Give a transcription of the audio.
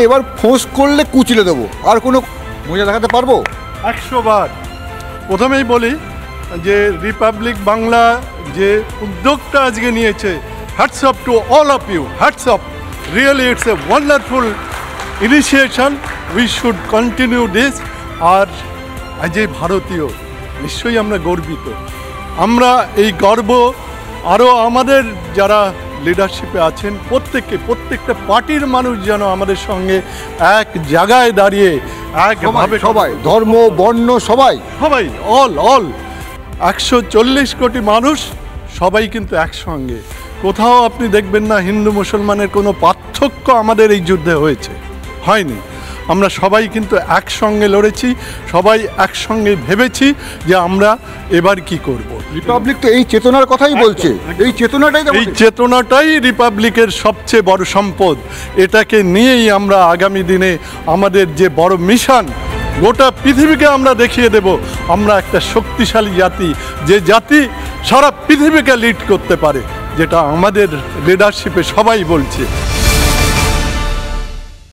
এবার ফোঁস করলে কুচলে দেবো, আর কোনো মজা দেখাতে পারবো? 100 বার। প্রথমেই বলি যে রিপাবলিক বাংলা যে উদ্যোগটা আজকে নিয়েছে, hats off to all of you, hats off. Really it's a wonderful initiation, we should continue this. আর আজ এই ভারতীয় নিশ্চয়ই আমরা গর্বিত। আমরা এই গর্ব আরও আমাদের যারা লিডারশিপে আছেন প্রত্যেকটা পার্টির মানুষ যেন আমাদের সঙ্গে এক জায়গায় দাঁড়িয়ে একভাবে সবাই, ধর্ম বর্ণ সবাই অল 140 কোটি মানুষ সবাই কিন্তু একসঙ্গে। কোথাও আপনি দেখবেন না হিন্দু মুসলমানের কোনো পার্থক্য আমাদের এই যুদ্ধে হয়নি। আমরা সবাই কিন্তু একসঙ্গে লড়েছি, সবাই একসঙ্গে ভেবেছি যে আমরা এবার কি করব। রিপাবলিক তো এই চেতনার কথাই বলছে, এই চেতনাটাই রিপাবলিকের সবচেয়ে বড় সম্পদ। এটাকে নিয়েই আমরা আগামী দিনে আমাদের যে বড় মিশন, গোটা পৃথিবীকে আমরা দেখিয়ে দেব আমরা একটা শক্তিশালী জাতি, যে জাতি সারা পৃথিবীকে লিড করতে পারে, যেটা আমাদের লিডারশিপে সবাই বলছে।